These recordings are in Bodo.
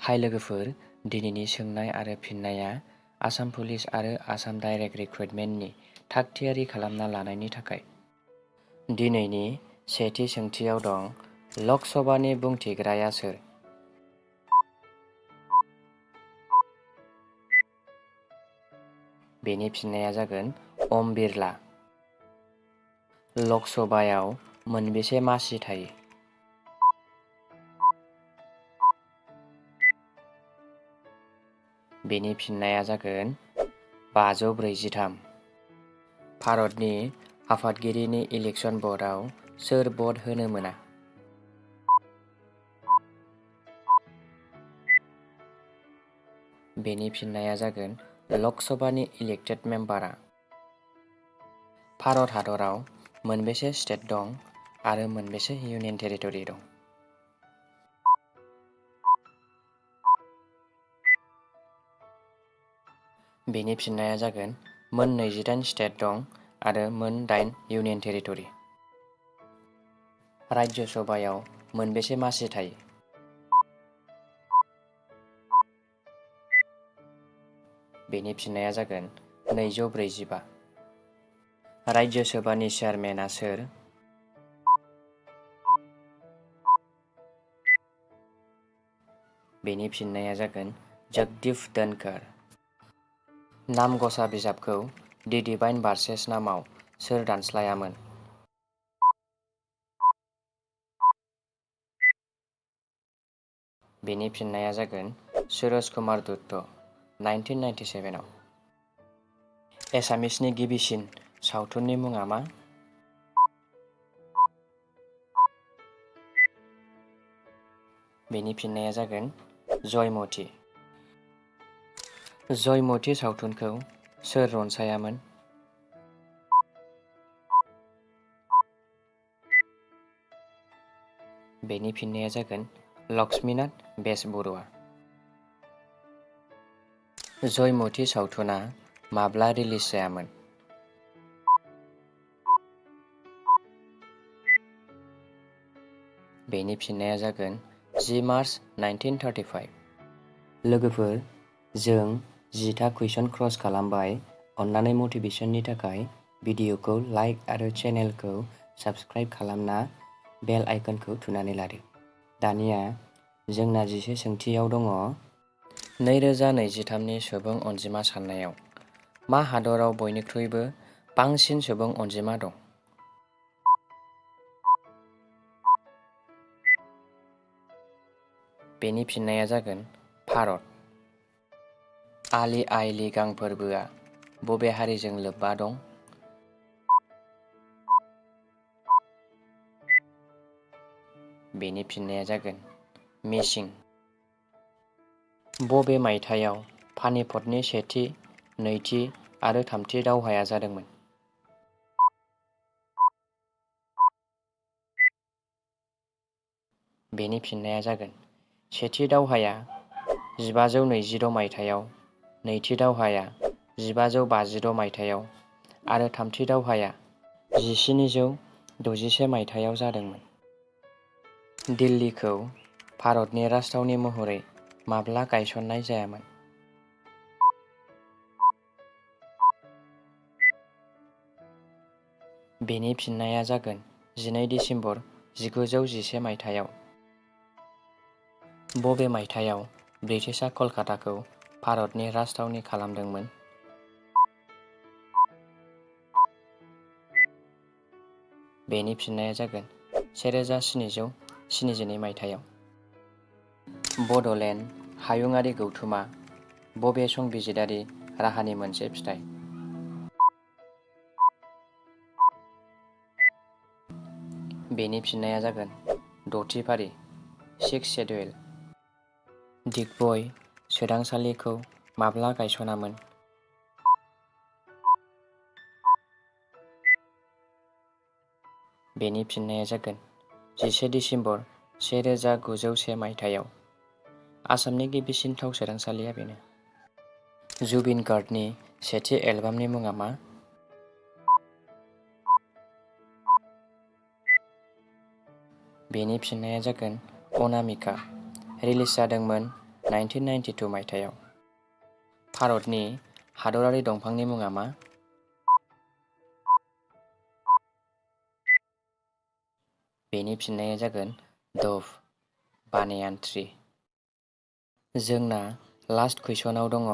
हाय लोगोफोर, दिनैनि सोंनाय आरो फिननाया आसाम पुलिस आरो आसाम डाइरेक्ट रिक्रुटमेन्टनि थाग-थियारि खालामना लानायनि थाखाय। दिनैनि सेथि सोंथियाव दं, लक सभानि बुंथिग्राया सोर? बेनि फिननाया जागोन ओम बिरला। लक सभायाव मोनबेसे मासि थायो? बेनि फिननाया जागोन 543। भारतनि आफादगिरिनि इलेक्सन भटआव सोर भट होनो मोना? बेनि फिननाया जागोन लक सभानि इलेक्टेड मेम्बारआ। भारत हादराव मोनबेसे स्टेट दं आरो मोनबेसे इउनियन टेरिटरि दं? बेनि फिननाया जागोन मोन 28 स्टेट दं आरो मोन 8 इउनियन टेरिटरि। राज्य सभायाव मोनबेसे मासि थायो? बेनि फिननाया जागोन 245। राज्य सभानि चेयारमेनआ सोर? बेनि फिननाया जागोन जगदीप धनखर। नामगसा बिजाबखौ दि डिभाइन भार्सेस नामाव सोर दानस्लायामोन? बेनि फिननाया जागोन सुरज कुमार दत्त 1997 आव। एसामिसनि गिबिसिन सावथुननि मुङा मा? बेनि फिननाया जागोन जयमती। जयमती सावथुनखौ सोर रनसायामोन? बेनि फिननाया जागोन लक्ष्मीनाथ बेजबरुवा। जयमती सावथुना माब्ला रिलिज जायामोन? बेनि फिननाया जागोन 10 मार्च 1935। लोगोफोर, जों 10था कुइसन क्रस खालामबाय। अन्नानै मटिभेसननि थाखाय भिडिअखौ लाइक आरो चेनेलखौ साबस्क्राइब खालामना बेल आइकनखौ थुनानै लादो। दानिया जोंना 11 सोंथियाव दङ, 2023 नि सुबुं अनजिमा साननायाव मा हादराव बयनिख्रुइबो बांसिन सुबुं अनजिमा दं? बेनि फिननाया जागोन भारत। आलि आइ लिगां फोरबोआ बबे हारिजों लोब्बा दं? बेनि फिननाया जागोन मिसिं। बबे मायथाइयाव पानिपतनि सेथि, नैथि आरो थामथि दावहाया जादोंमोन? बेनि फिननाया जागोन सेथि दावहाया 1526 मायथाइयाव, नैथि दावहाया 1556 मायथाइयाव आरो थामथि दावहाया 1761 मायथाइयाव जादोंमोन। दिल्लीखौ भारतनि राजथावनि महरै माब्ला गायसननाय जायामोन? बेनि फिननाया जागोन 12 दिसेम्बर 1911 मायथाइयाव। बबे मायथाइयाव ब्रिटिशआ कलकाताखौ भारतनि राजथावनि खालामदोंमोन? बेनि फिननाया जागोन 1772 मायथाइयाव। बड'लेण्ड हायुंआरि गौथुमा बबे संबिजिरारि राहानि मोनसे फिथाइ? बेनि फिननाया जागोन 6थि फारि 6 शेड्युल। दिग्बय सोदांसालिखौ माब्ला गायसनामोन? बेनि फिननाया जागोन 11 दिसेम्बर 1901 मायथाइयाव। आसामनि गिबिसिन थाव सोदांसालिया बेनो। जुबिन गार्गनि सेथि एलबामनि मुङा मा? बेनि फिननाया जागोन अनामिका। रिलिज जादोंमोन 1992 मायथाइयाव। भारतनि हादरारि दंफांनि मुङा मा? बेनि फिननाया जागोन द'भ बानेयान ट्री। जोंना लास्ट कुइसनाव दङ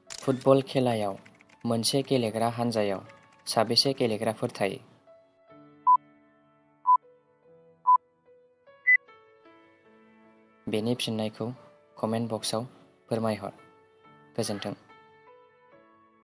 फुटबल खेलायाव मोनसे गेलेग्रा हानजायाव साबेसे गेलेग्राफोर थायो? बेनि फिननायखौ कमेन्ट बक्सआव फोरमायहर। गोजोन्थों।